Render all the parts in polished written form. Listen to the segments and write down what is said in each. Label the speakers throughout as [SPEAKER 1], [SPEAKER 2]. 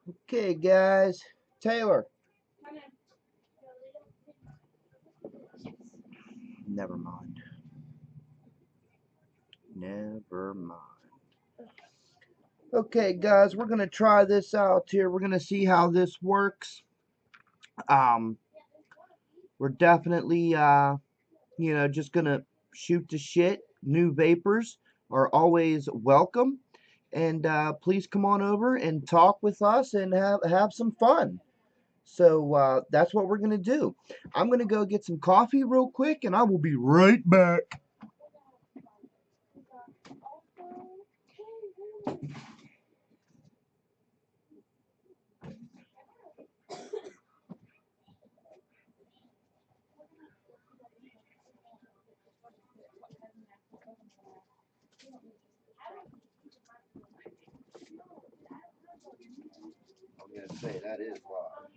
[SPEAKER 1] Okay, guys. Taylor. Never mind. Never mind. Okay, guys, we're gonna try this out here. We're gonna see how this works. Um, we're definitely, just gonna shoot the shit. New vapors are always welcome, and please come on over and talk with us and have some fun. So that's what we're gonna do. I'm gonna go get some coffee real quick, and I will be right back. I'm gonna say that is live.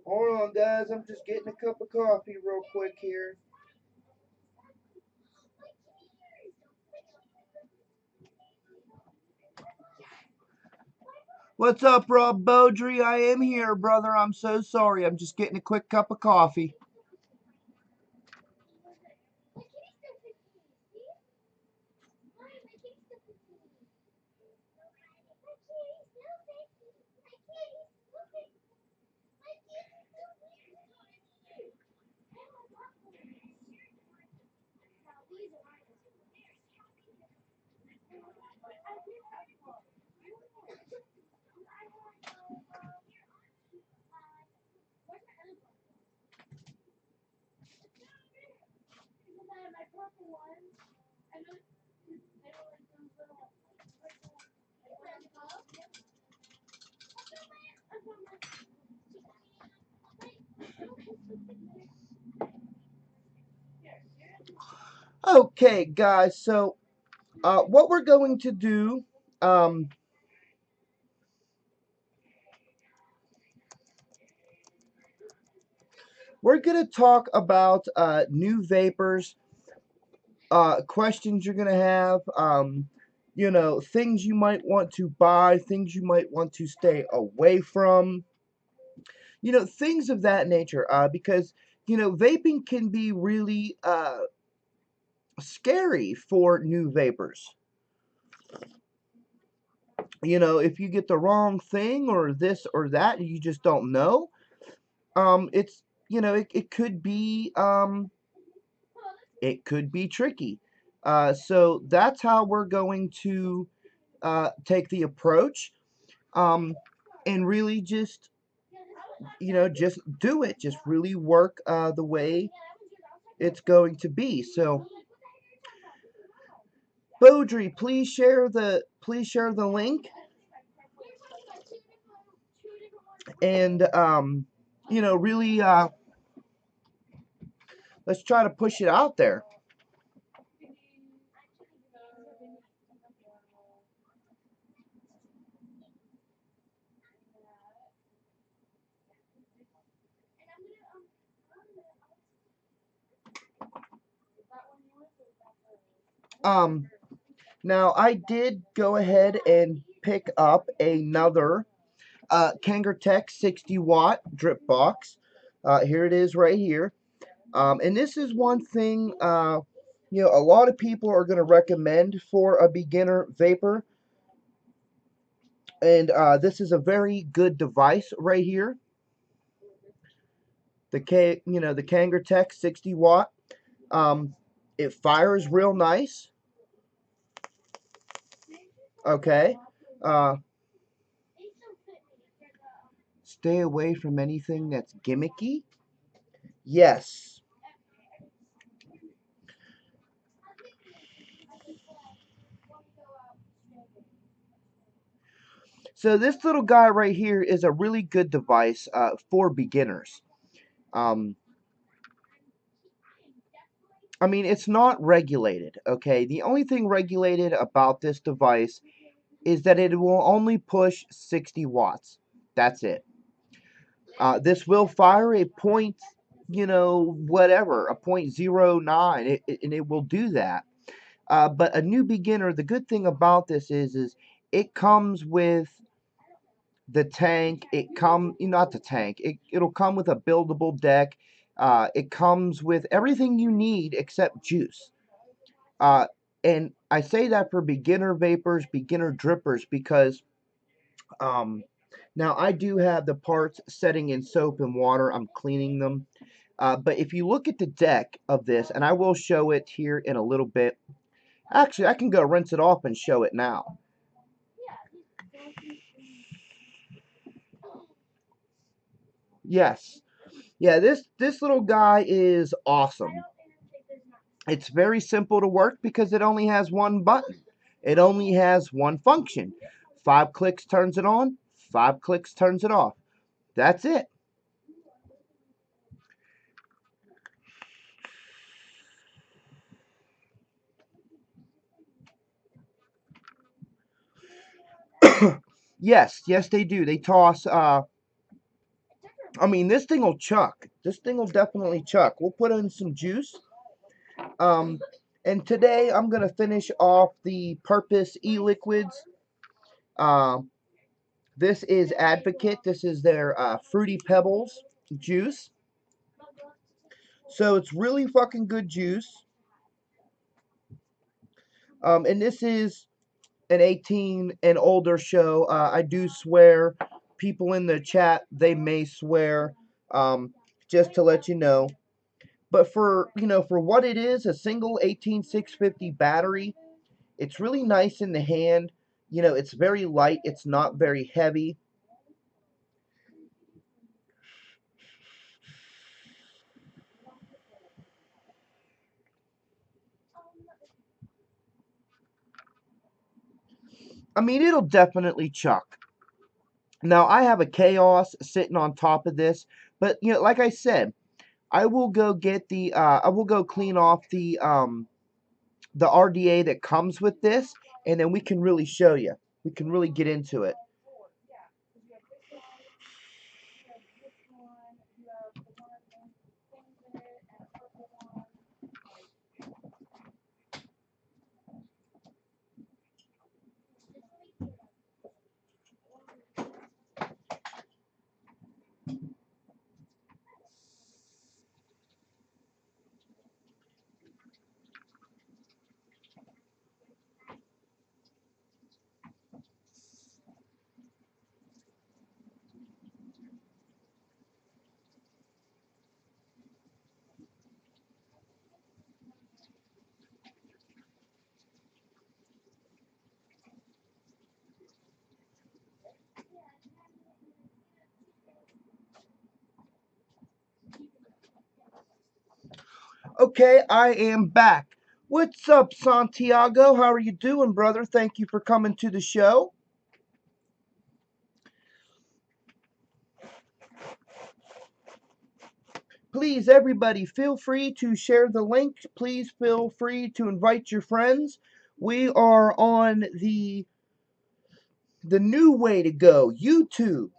[SPEAKER 1] Hold on, guys. I'm just getting a cup of coffee real quick here. What's up, Rob Beaudry? I am here, brother. I'm so sorry. I'm just getting a quick cup of coffee. Okay, guys. So, what we're going to do, um, we're going to talk about new vapors, questions you're going to have, things you might want to buy, things you might want to stay away from, things of that nature. Because, vaping can be really scary for new vapors. If you get the wrong thing or this or that, you just don't know. It's it could be tricky. So that's how we're going to take the approach, um, and really just do it. Just really work the way it's going to be. So, Beaudry, please share the link, and really let's try to push it out there. Um, Now I did go ahead and pick up another Kangertech 60 watt drip box. Here it is right here. And this is one thing, a lot of people are going to recommend for a beginner vapor. And this is a very good device right here. The Kangertech 60 watt. Um, it fires real nice. Okay. Uh, Stay away from anything that's gimmicky. Yes. So this little guy right here is a really good device for beginners. Um, I mean, it's not regulated, okay? The only thing regulated about this device is that it will only push 60 watts. That's it. This will fire a point, you know, whatever, a .09, and it will do that. But a new beginner, the good thing about this is it comes with the tank. It come, not the tank. It'll come with a buildable deck. It comes with everything you need except juice. Uh, and I say that for beginner vapors, beginner drippers, because um, now I do have the parts setting in soap and water. I'm cleaning them. But if you look at the deck of this, and I will show it here in a little bit. Actually, I can go rinse it off and show it now. Yes. Yeah, this little guy is awesome. It's very simple to work because it only has one button. It only has one function. 5 clicks turns it on, 5 clicks turns it off. That's it. Yes, they do. They toss I mean, this thing will chuck. This thing will definitely chuck. We'll put in some juice. Um and today I'm going to finish off the Purpose e-liquids. Um this is Advocate. This is their Fruity Pebbles juice. So it's really fucking good juice. And this is an 18 and older show. I do swear. People in the chat, they may swear. Just to let you know. But for, for what it is, a single 18650 battery, it's really nice in the hand. It's very light. It's not very heavy. I mean, it'll definitely chuck. Now, I have a Chaos sitting on top of this, but, like I said, I will go get I will go clean off the RDA that comes with this, and then we can really show you. We can really get into it. Okay, I am back. What's up, Santiago? How are you doing, brother? Thank you for coming to the show. Please, everybody, feel free to share the link. Please feel free to invite your friends. We are on the new way to go, YouTube.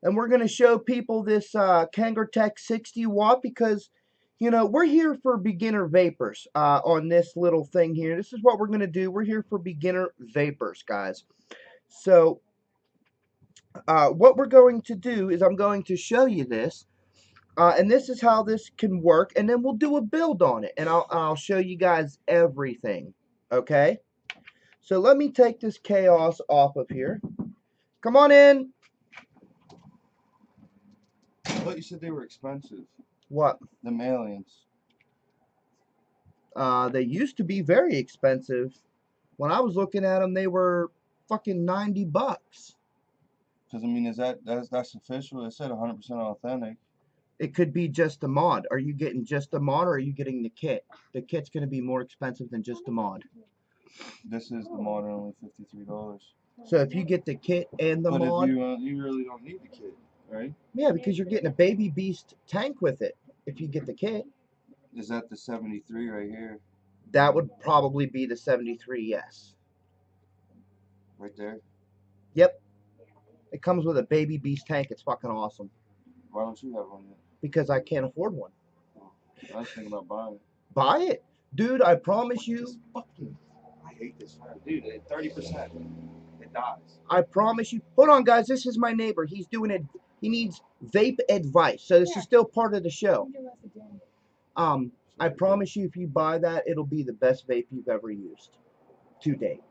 [SPEAKER 1] And we're going to show people this Kangertech 60 watt because, we're here for beginner vapors on this little thing here. This is what we're going to do. We're here for beginner vapors, guys. So what we're going to do is I'm going to show you this. And this is how this can work. And then we'll do a build on it. And I'll show you guys everything. Okay? So let me take this chaos off of here. Come on in.
[SPEAKER 2] I thought you said they were expensive.
[SPEAKER 1] What?
[SPEAKER 2] The aliens.
[SPEAKER 1] They used to be very expensive. When I was looking at them, they were fucking $90.
[SPEAKER 2] Because I mean, that's official? It said 100% authentic.
[SPEAKER 1] It could be just a mod. Are you getting just a mod, or are you getting the kit? The kit's going to be more expensive than just a mod.
[SPEAKER 2] This is the mod, only $53.
[SPEAKER 1] So if you get the kit and the
[SPEAKER 2] but
[SPEAKER 1] mod,
[SPEAKER 2] if you really don't need the kit. right?
[SPEAKER 1] Yeah, because you're getting a Baby Beast tank with it if you get the kit.
[SPEAKER 2] Is that the 73 right here?
[SPEAKER 1] That would probably be the 73, yes.
[SPEAKER 2] Right there?
[SPEAKER 1] Yep. It comes with a Baby Beast tank. It's fucking awesome.
[SPEAKER 2] Why don't you have one yet?
[SPEAKER 1] Because I can't afford one.
[SPEAKER 2] Oh, I was thinking about buying it.
[SPEAKER 1] Buy it. Dude, I promise you.
[SPEAKER 2] This fucking, I hate this fan. Dude, at 30%, it dies.
[SPEAKER 1] I promise you. Hold on, guys. This is my neighbor. He's doing it. He needs vape advice. So this is still part of the show. I promise you, if you buy that, it'll be the best vape you've ever used to date.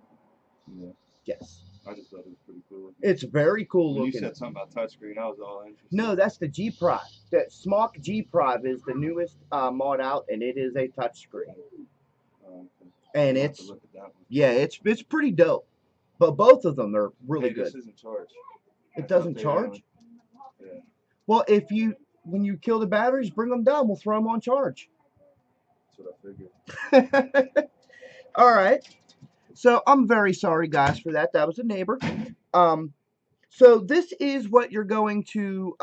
[SPEAKER 2] Yeah.
[SPEAKER 1] Yes.
[SPEAKER 2] I just thought it was pretty cool.
[SPEAKER 1] It's very cool
[SPEAKER 2] When
[SPEAKER 1] looking.
[SPEAKER 2] you said something about touchscreen, I was all interested.
[SPEAKER 1] No, that's the G Prime. That Smock G Prime is the newest mod out, and it is a touchscreen.
[SPEAKER 2] Okay.
[SPEAKER 1] And
[SPEAKER 2] I'll have
[SPEAKER 1] it's
[SPEAKER 2] to look at that one.
[SPEAKER 1] yeah, it's pretty dope. But both of them are really
[SPEAKER 2] Hey,
[SPEAKER 1] good.
[SPEAKER 2] this isn't charged.
[SPEAKER 1] It doesn't charge.
[SPEAKER 2] Yeah.
[SPEAKER 1] Well, when you kill the batteries, bring them down. We'll throw them on charge.
[SPEAKER 2] That's what I figured.
[SPEAKER 1] All right. So I'm very sorry, guys, for that. That was a neighbor. So this is what you're going to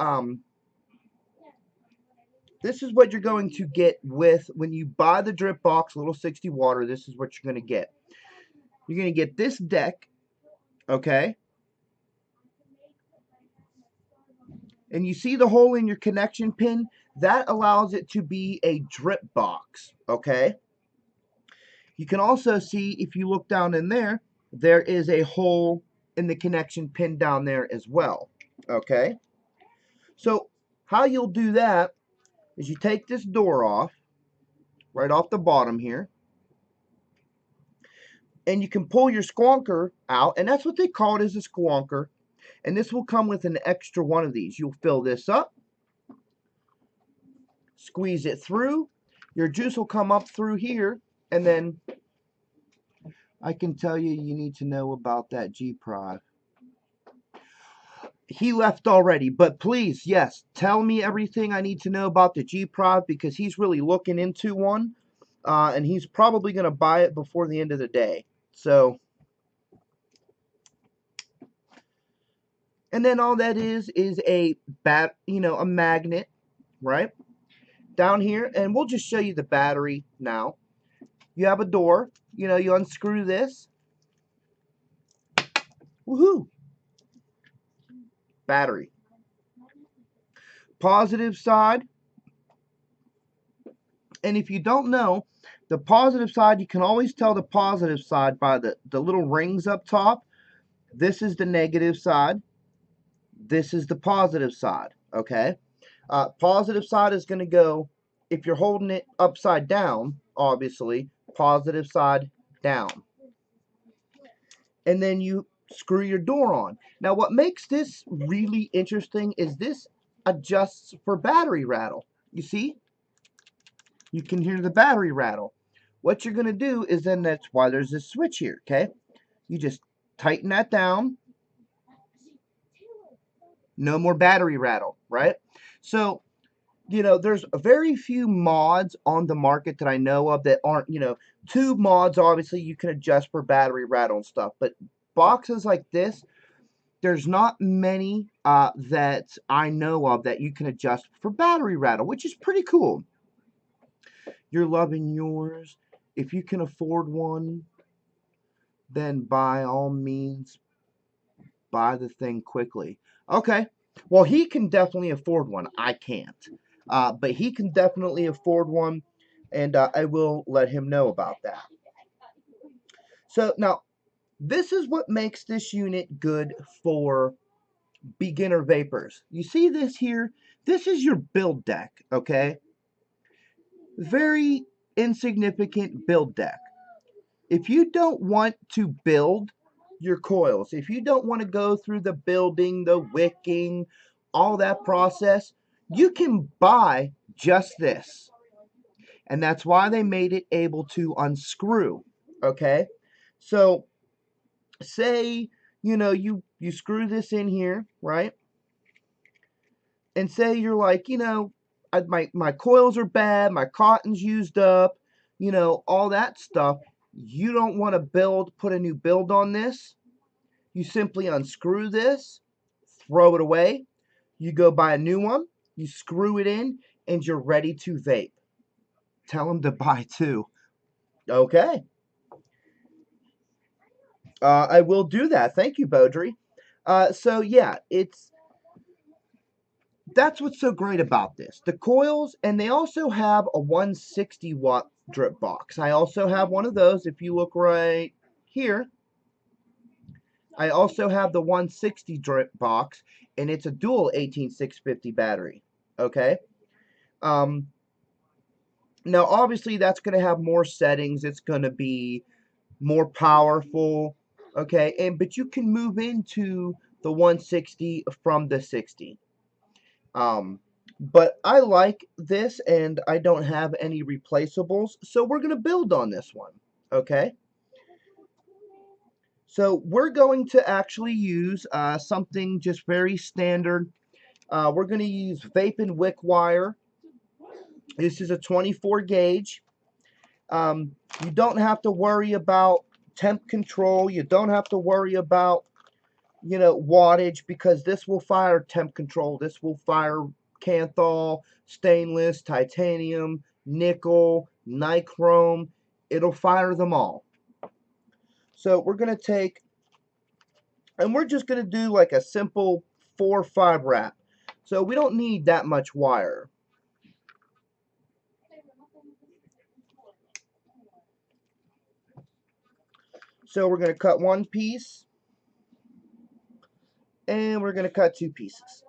[SPEAKER 1] get with when you buy the drip box, little 60 water. This is what you're going to get. You're going to get this deck, okay? And you see the hole in your connection pin? That allows it to be a drip box, okay? You can also see, if you look down in there, there is a hole in the connection pin down there as well, okay? So how you'll do that is you take this door off, right off the bottom here, and you can pull your squonker out, and that's what they call it, is a squonker. And this will come with an extra one of these. You'll fill this up, squeeze it through, your juice will come up through here, and then I can tell you need to know about that G-Prod. He left already, but please, yes, tell me everything I need to know about the G-Prod, because he's really looking into one, and he's probably going to buy it before the end of the day. So, and then all that is a a magnet, right? Down here, and we'll just show you the battery now. You have a door, you unscrew this. Woohoo! Battery. Positive side. And if you don't know, the positive side, you can always tell the positive side by the little rings up top. This is the negative side. This is the positive side, okay? Positive side is going to go, if you're holding it upside down, obviously, positive side down. And then you screw your door on. Now, what makes this really interesting is this adjusts for battery rattle. You see? You can hear the battery rattle. What you're going to do is then, that's why there's this switch here, okay? You just tighten that down. No more battery rattle, right? So, there's very few mods on the market that I know of that aren't, tube mods, obviously, you can adjust for battery rattle and stuff. But boxes like this, there's not many that I know of that you can adjust for battery rattle, which is pretty cool. You're loving yours. If you can afford one, then by all means, buy the thing quickly. Okay. Well, he can definitely afford one. I can't. But he can definitely afford one, and I will let him know about that. So now, this is what makes this unit good for beginner vapors. You see this here? This is your build deck, okay? Very insignificant build deck. If you don't want to build your coils, if you don't want to go through the building, the wicking, all that process, you can buy just this. And that's why they made it able to unscrew, okay? So, say, you screw this in here, right? And say you're like, my coils are bad, my cotton's used up, all that stuff. You don't want to put a new build on this. You simply unscrew this, throw it away. You go buy a new one, you screw it in, and you're ready to vape. Tell them to buy two. Okay. I will do that. Thank you, Beaudry. So yeah, that's what's so great about this. The coils, and they also have a 160-watt drip box. I also have one of those. If you look right here, I also have the 160 drip box, and it's a dual 18650 battery. Okay. Um, Now, obviously, that's going to have more settings. It's going to be more powerful. Okay, but you can move into the 160 from the 60. But I like this, and I don't have any replaceables, so we're going to build on this one. Okay. So we're going to actually use something just very standard. We're going to use vape and wick wire. This is a 24 gauge. You don't have to worry about temp control. You don't have to worry about, wattage, because this will fire temp control. This will fire Canthol, stainless, titanium, nickel, nichrome. It'll fire them all. So we're going to take, and we're just going to do like a simple 4 or 5 wrap. So we don't need that much wire. So we're going to cut one piece, and we're going to cut 2 pieces.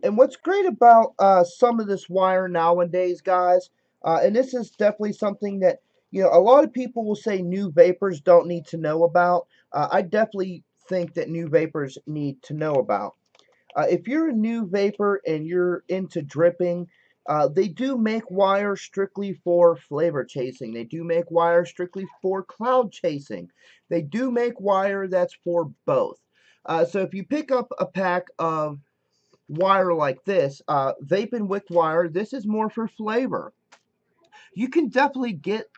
[SPEAKER 1] And what's great about some of this wire nowadays, guys, and this is definitely something that, a lot of people will say new vapors don't need to know about. I definitely think that new vapors need to know about. If you're a new vapor and you're into dripping, they do make wire strictly for flavor chasing. They do make wire strictly for cloud chasing. They do make wire that's for both. So if you pick up a pack of wire like this, vape and wick wire, this is more for flavor. You can definitely get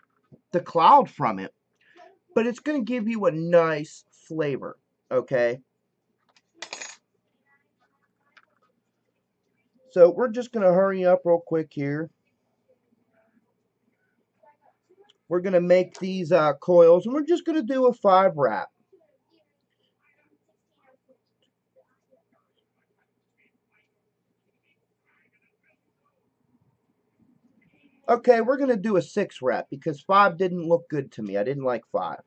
[SPEAKER 1] the cloud from it, but it's going to give you a nice flavor, okay? So we're just going to hurry up real quick here. We're going to make these coils, and we're just going to do a 5 wrap. Okay, we're going to do a 6 wrap because 5 didn't look good to me. I didn't like 5.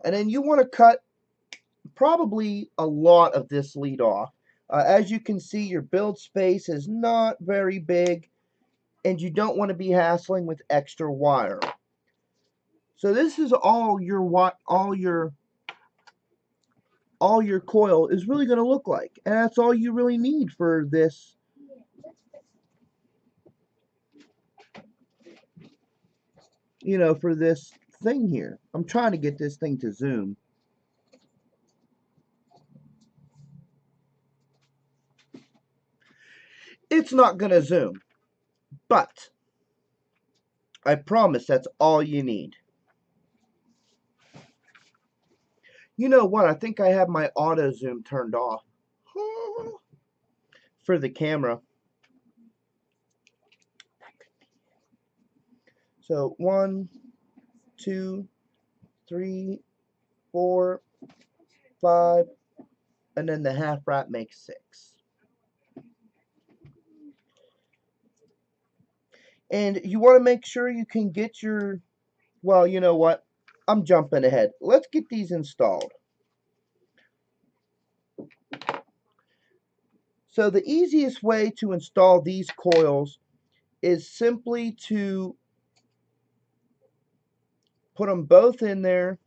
[SPEAKER 1] And then you want to cut probably a lot of this lead off. As you can see, your build space is not very big, and you don't want to be hassling with extra wire. So this is all your coil is really going to look like, and that's all you really need for this. For this thing here. I'm trying to get this thing to zoom. It's not going to zoom, but I promise that's all you need. You know what? I think I have my auto zoom turned off for the camera. So 1, 2, 3, 4, 5, and then the half wrap makes 6. And you want to make sure you can get your, well, you know what? I'm jumping ahead. Let's get these installed. So the easiest way to install these coils is simply to put them both in there.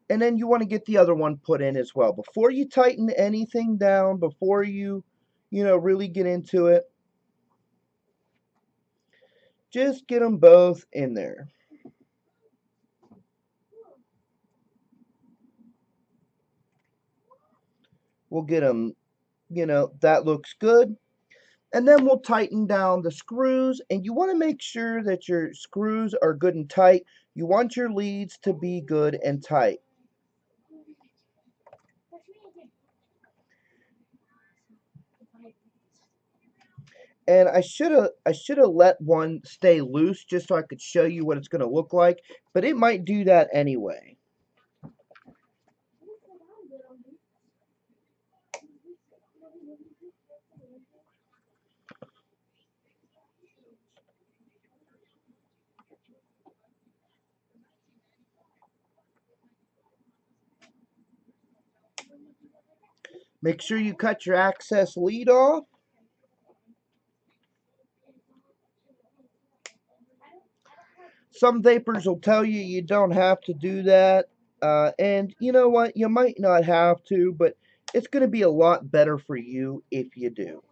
[SPEAKER 1] And then you want to get the other one put in as well. Before you tighten anything down, before you really get into it, just get them both in there. We'll get them, that looks good. And then we'll tighten down the screws, and you want to make sure that your screws are good and tight. You want your leads to be good and tight. And I should have let one stay loose just so I could show you what it's going to look like, but it might do that anyway. Make sure you cut your access lead off. Some vapors will tell you you don't have to do that. And you know what? You might not have to, but it's going to be a lot better for you if you do.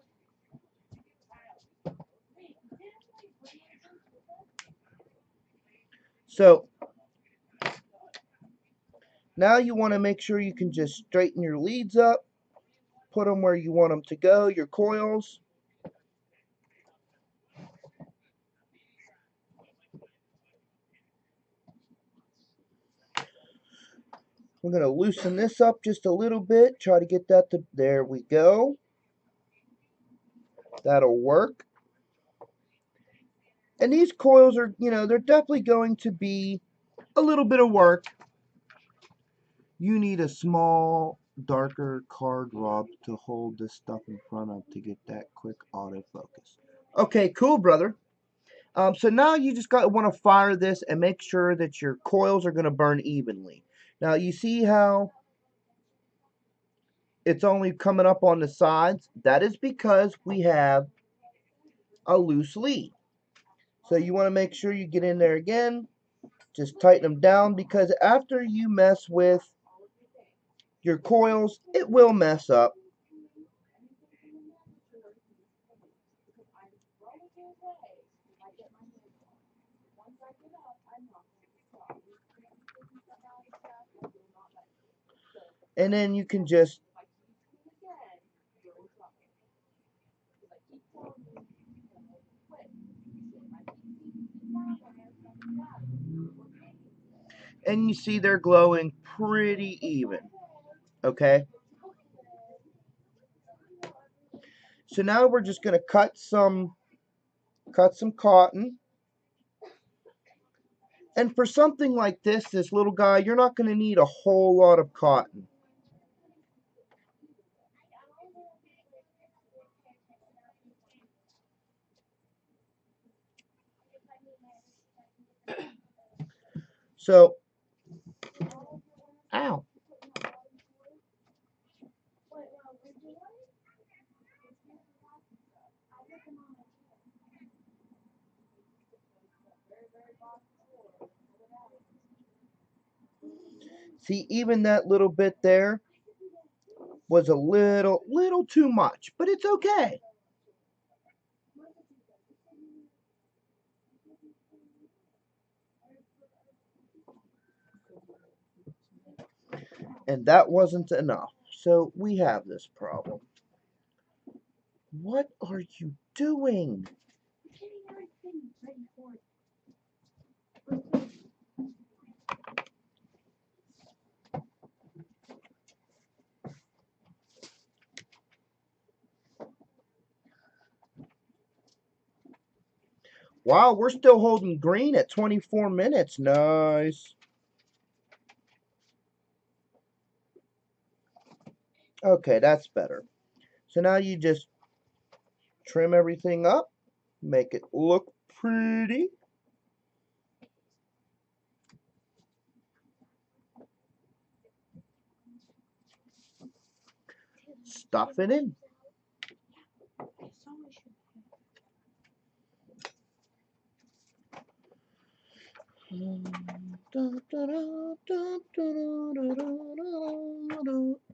[SPEAKER 1] So now you want to make sure you can just straighten your leads up, put them where you want them to go, your coils. We're going to loosen this up just a little bit, try to get that to, there we go. That'll work. And these coils are, they're definitely going to be a little bit of work. You need a small, darker card rod to hold this stuff in front of to get that quick autofocus. Okay, cool, brother. So now you just want to fire this and make sure that your coils are going to burn evenly. Now you see how it's only coming up on the sides? That is because we have a loose lead. So you want to make sure you get in there again. Just tighten them down, because after you mess with your coils, it will mess up. And then you can just and you see they're glowing pretty even. Okay? So now we're just going to cut some cotton. And for something like this little guy, you're not going to need a whole lot of cotton. So, ow. See, even that little bit there was a little too much, but it's okay. And that wasn't enough. So we have this problem. What are you doing? Wow, we're still holding green at 24 minutes. Nice. Okay, that's better. So now you just trim everything up, make it look pretty. Stuff it in.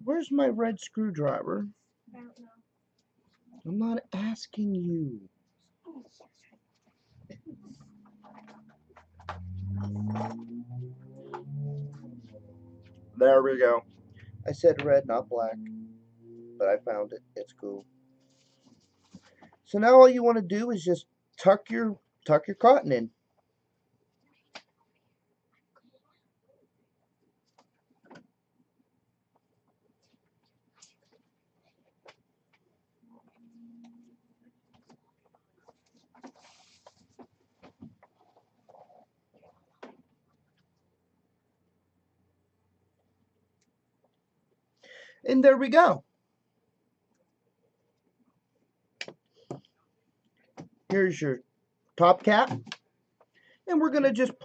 [SPEAKER 1] Where's my red screwdriver? I'm not asking you. There we go. I said red, not black. but I found it. It's cool. So now all you want to do is just tuck your cotton in. And there we go. Here's your top cap. And we're just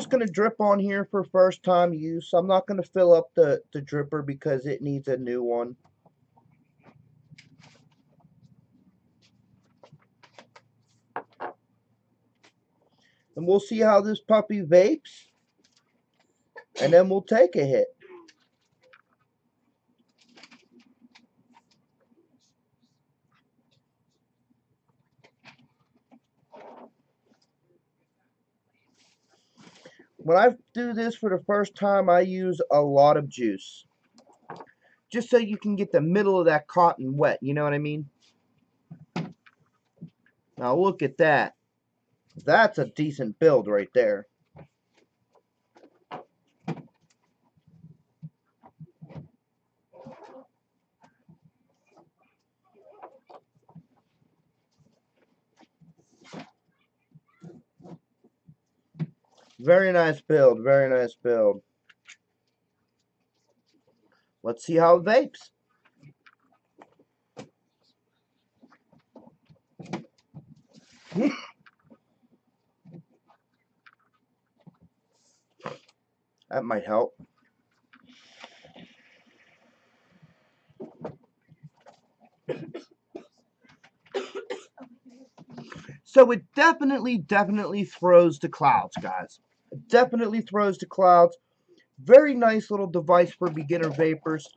[SPEAKER 1] gonna drip on here for first time use. I'm not gonna fill up the dripper because it needs a new one. And we'll see how this puppy vapes. And then we'll take a hit. When I do this for the first time, I use a lot of juice. Just so you can get the middle of that cotton wet, you know what I mean? Now look at that. That's a decent build right there. Very nice build, very nice build. Let's see how it vapes. That might help. So it definitely throws to clouds, guys. It definitely throws to clouds. Very nice little device for beginner vapors.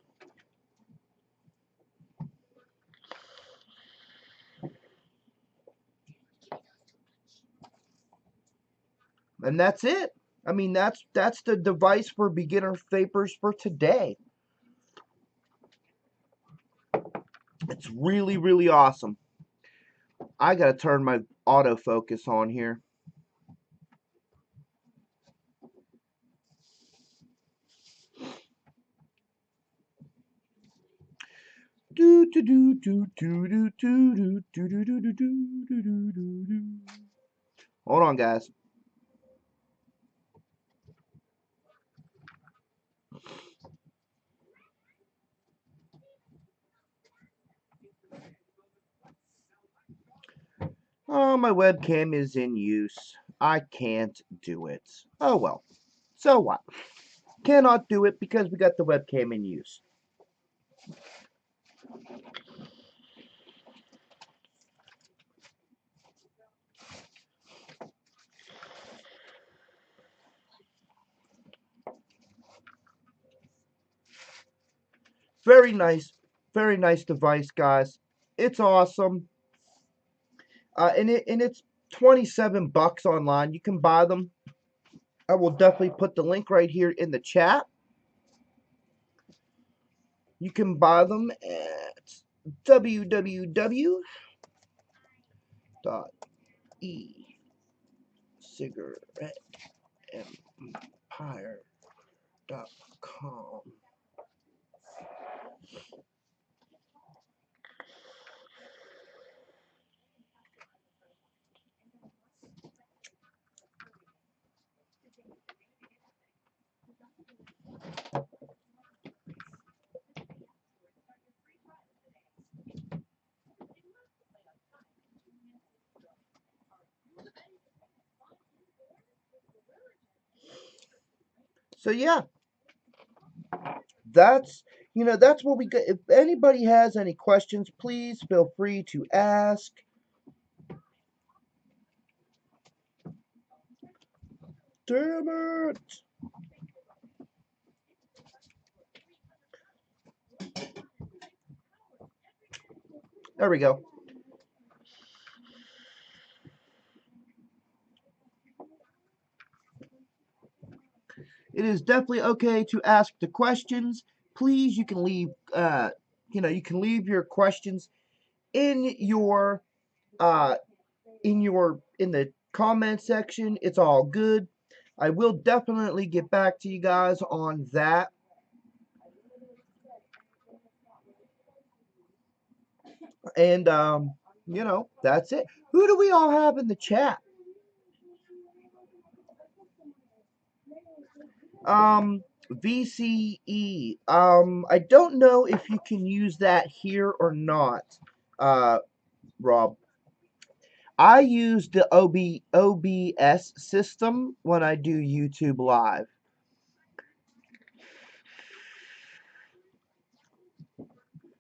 [SPEAKER 1] And that's it. I mean, that's the device for beginner vapors for today. It's really awesome. I gotta turn my autofocus on here. Do do do do do do do do do do do do do do do do. Hold on, guys. Oh, my webcam is in use. I can't do it. Oh well. So what? Cannot do it because we got the webcam in use. Very nice device, guys. It's awesome. And it's 27 bucks online. You can buy them. I will definitely put the link right here in the chat. You can buy them at www.ecigaretteempire.com. So yeah, that's that's what we got. If anybody has any questions, please feel free to ask. Damn it! There we go. It is definitely okay to ask the questions. Please, you can leave you can leave your questions in your uh in the comment section. It's all good. I will definitely get back to you guys on that. And that's it. Who do we all have in the chat? VCE. I don't know if you can use that here or not, Rob. I use the OBS system when I do YouTube Live.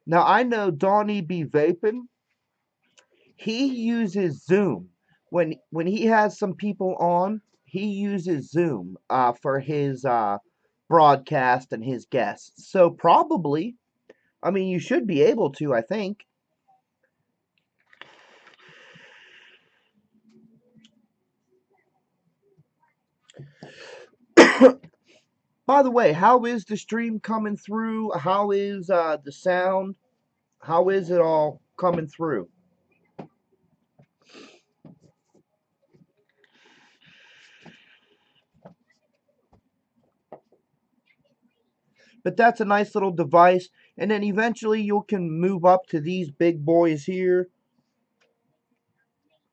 [SPEAKER 1] Now I know Donnie be vaping. He uses Zoom when he has some people on. He uses Zoom for his broadcast and his guests. So probably, I mean, you should be able to. I think. By the way, how is the stream coming through? How is the sound? How is it all coming through? But that's a nice little device. And then eventually you can move up to these big boys here.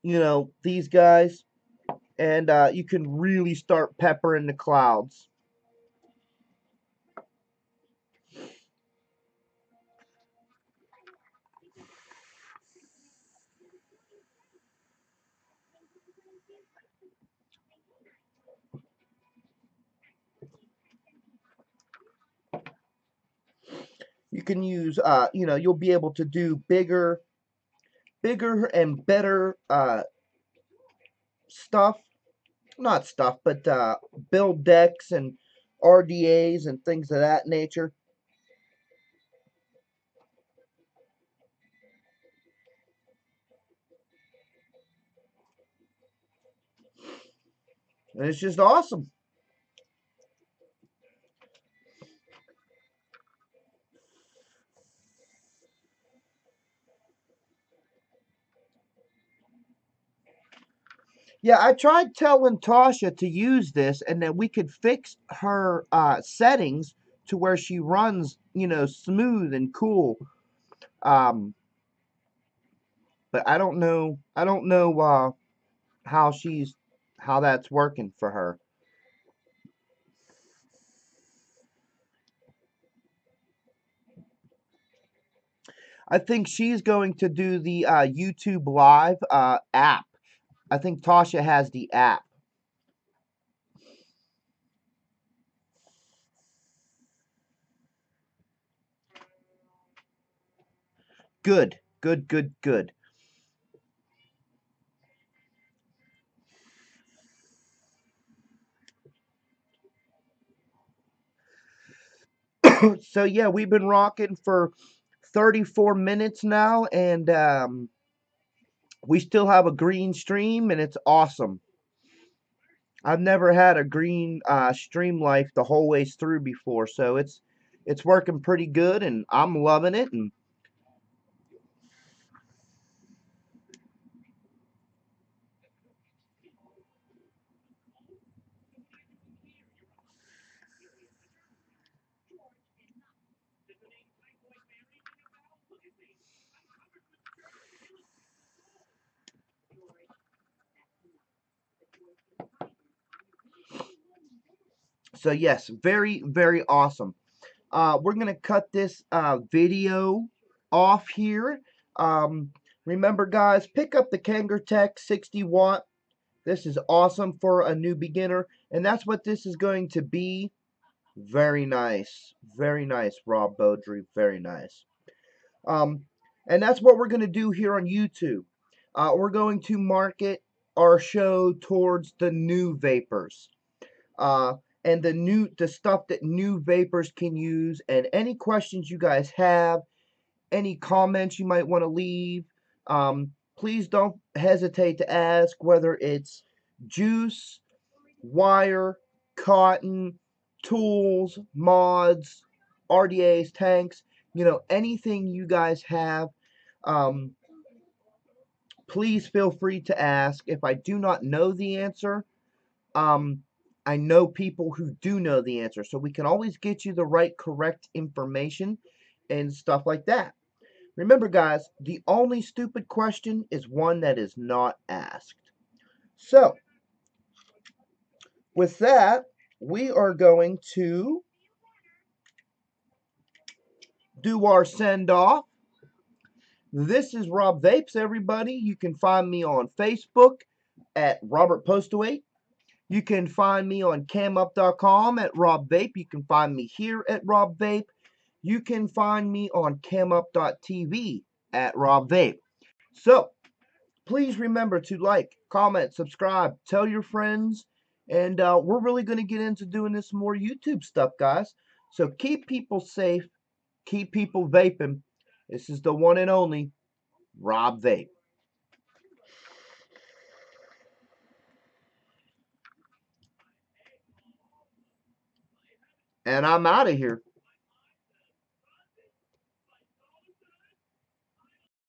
[SPEAKER 1] These guys. And you can really start peppering the clouds. You can use, you'll be able to do bigger and better stuff. Not stuff, but build decks and RDAs and things of that nature. And it's just awesome. Yeah, I tried telling Tasha to use this and that we could fix her settings to where she runs, smooth and cool. Um, but I don't know. I don't know how how that's working for her. I think she's going to do the YouTube Live app. I think Tasha has the app. Good, good, good, good. So yeah, we've been rocking for 34 minutes now, and we still have a green stream, and it's awesome. I've never had a green stream life the whole way through before, so it's working pretty good, and I'm loving it. And so yes, very very awesome. We're gonna cut this video off here. Um, Remember, guys, pick up the Kangertech 60 watt. This is awesome for a new beginner, and that's what this is going to be. Very nice, Rob Beaudry, very nice. Um, and that's what we're going to do here on YouTube. We're going to market our show towards the new vapors. And the stuff that new vapors can use, and any questions you guys have, any comments you might want to leave, please don't hesitate to ask, whether it's juice, wire, cotton, tools, mods, RDAs, tanks. anything you guys have, um, please feel free to ask. If I do not know the answer, um, I know people who do know the answer, so we can always get you the right, correct information and stuff like that. Remember, guys, the only stupid question is one that is not asked. So, with that, we are going to do our send off. This is Rob Vapes, everybody. You can find me on Facebook at Robert Postaway. You can find me on camup.com at Rob Vape. You can find me here at Rob Vape. You can find me on camup.tv at Rob Vape. So, please remember to like, comment, subscribe, tell your friends, and we're really going to get into doing this more YouTube stuff, guys. So keep people safe, keep people vaping. This is the one and only Rob Vape. And I'm out of here.